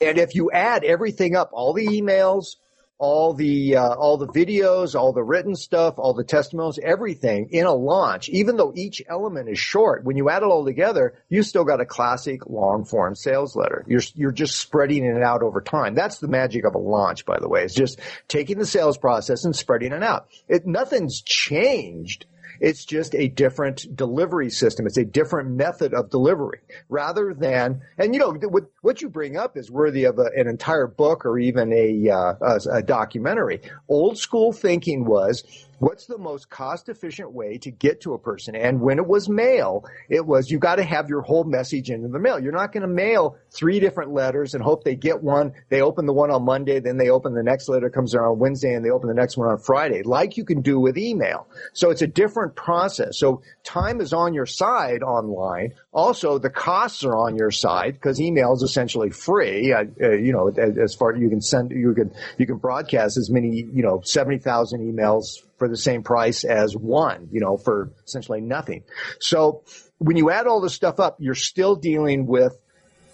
And if you add everything up, all the emails, all the videos, all the written stuff, all the testimonials, everything in a launch, even though each element is short, when you add it all together, you still got a classic long form sales letter. You're just spreading it out over time. That's the magic of a launch, by the way. It's just taking the sales process and spreading it out. Nothing's changed. It's just a different delivery system. It's a different method of delivery rather than, and what you bring up is worthy of an entire book or even a documentary. Old school thinking was, what's the most cost efficient way to get to a person? And when it was mail, it was, you got to have your whole message into the mail. You're not going to mail 3 different letters and hope they get one. They open the one on Monday, then they open the next letter, comes around on Wednesday, and they open the next one on Friday, like you can do with email. So it's a different process. So time is on your side online. Also, the costs are on your side because email is essentially free. As far as you can broadcast as many, 70,000 emails for the same price as one, for essentially nothing. So when you add all this stuff up, you're still dealing with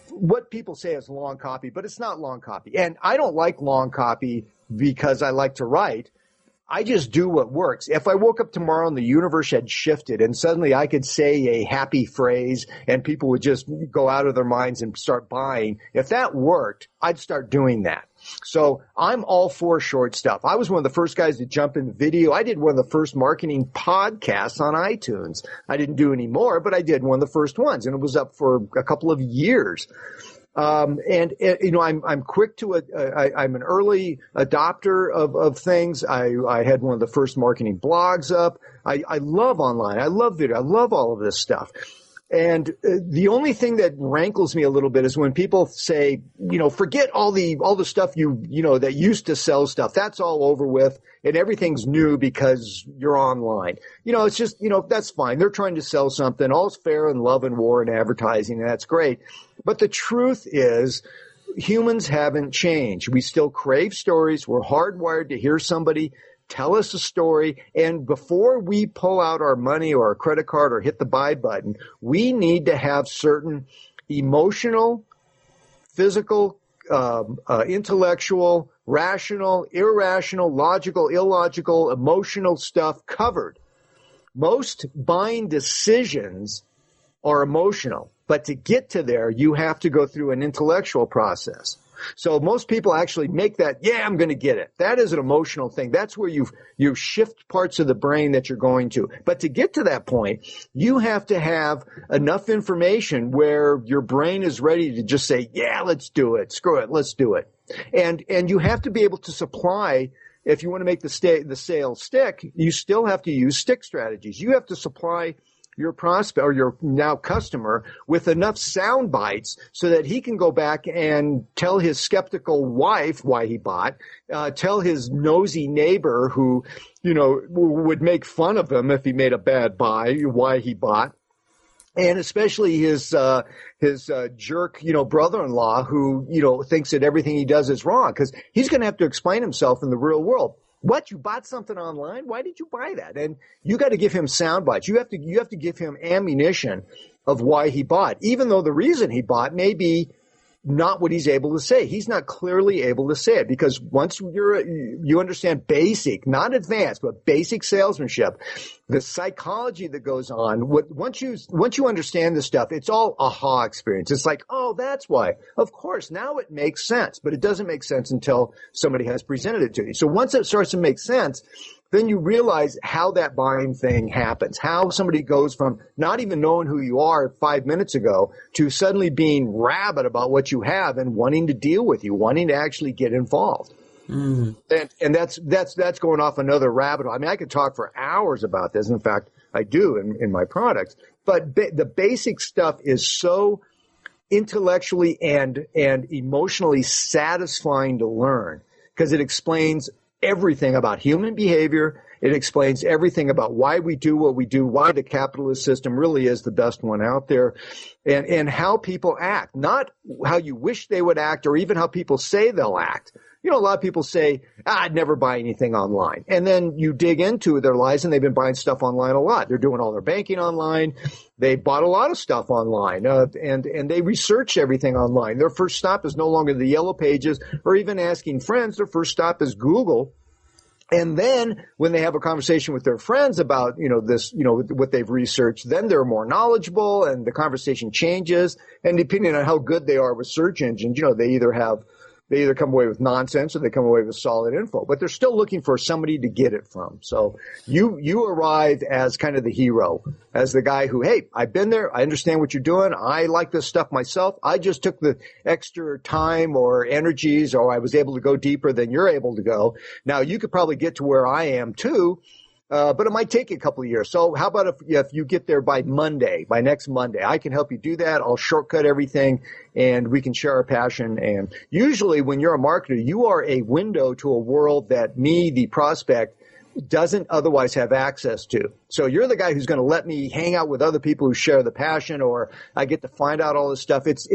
what people say is long copy, but it's not long copy. And I don't like long copy because I like to write. I just do what works. If I woke up tomorrow and the universe had shifted and suddenly I could say a happy phrase and people would just go out of their minds and start buying, if that worked, I'd start doing that. So I'm all for short stuff. I was one of the first guys to jump in video. I did one of the first marketing podcasts on iTunes. I didn't do any more, but I did one of the first ones, and it was up for a couple of years. I'm quick to it. I'm an early adopter of things. I had one of the first marketing blogs up. I love online. I love video. I love all of this stuff. And the only thing that rankles me a little bit is when people say, forget all the stuff that used to sell stuff. That's all over with and everything's new because you're online. It's just, that's fine. They're trying to sell something. All's fair in love and war and advertising, and that's great. But the truth is, humans haven't changed. We still crave stories. We're hardwired to hear somebody tell us a story. And before we pull out our money or our credit card or hit the buy button, we need to have certain emotional, physical, intellectual, rational, irrational, logical, illogical, emotional stuff covered. Most buying decisions are emotional, but to get to there, you have to go through an intellectual process. So most people actually make that, I'm going to get it. That is an emotional thing. That's where you shift parts of the brain that you're going to. But to get to that point, you have to have enough information where your brain is ready to just say, let's do it. Screw it. Let's do it. And you have to be able to supply, if you want to make the sale stick, you still have to use stick strategies. You have to supply your prospect or your now customer with enough sound bites so that he can go back and tell his skeptical wife why he bought, tell his nosy neighbor who, would make fun of him if he made a bad buy, why he bought. And especially his jerk, brother-in-law who, thinks that everything he does is wrong because he's going to have to explain himself in the real world. What? You bought something online? Why did you buy that? And you got to give him sound bites. You have to give him ammunition of why he bought, even though the reason he bought may be not what he's able to say. He's not clearly able to say it because once you understand basic, not advanced, but basic salesmanship, the psychology that goes on, once you understand this stuff, it's all aha experience. It's like, oh, that's why. Of course, now it makes sense, but it doesn't make sense until somebody has presented it to you. So once it starts to make sense, then you realize how that buying thing happens, how somebody goes from not even knowing who you are 5 minutes ago to suddenly being rabid about what you have and wanting to deal with you, wanting to actually get involved. Mm. And that's going off another rabbit hole. I mean, I could talk for hours about this. In fact, I do in my products. But the basic stuff is so intellectually and emotionally satisfying to learn because it explains everything about human behavior. It explains everything about why we do what we do, why the capitalist system really is the best one out there, and how people act, not how you wish they would act or even how people say they'll act. You know, a lot of people say, I'd never buy anything online. And then you dig into their lives, and they've been buying stuff online a lot. They're doing all their banking online. They bought a lot of stuff online, and they research everything online. Their first stop is no longer the Yellow Pages or even asking friends. Their first stop is Google. And then when they have a conversation with their friends about, what they've researched, then they're more knowledgeable and the conversation changes. And depending on how good they are with search engines, they either come away with nonsense or they come away with solid info, but they're still looking for somebody to get it from. So you arrive as kind of the hero, as the guy who, hey, I've been there. I understand what you're doing. I like this stuff myself. I just took the extra time or energies, or I was able to go deeper than you're able to go. Now you could probably get to where I am too. But it might take you a couple of years. So how about if you get there by next Monday, I can help you do that. I'll shortcut everything and we can share our passion. And usually when you're a marketer, you are a window to a world that me, the prospect, doesn't otherwise have access to. So you're the guy who's going to let me hang out with other people who share the passion, or I get to find out all this stuff. It's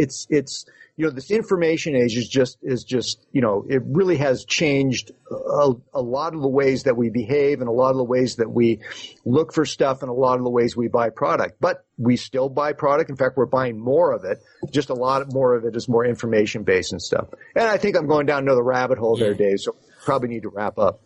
this information age is just, it really has changed a lot of the ways that we behave and a lot of the ways that we look for stuff and a lot of the ways we buy product. But we still buy product. In fact, we're buying more of it. Just a lot more of it is more information based and stuff. And I think I'm going down another rabbit hole there, Dave. So probably need to wrap up.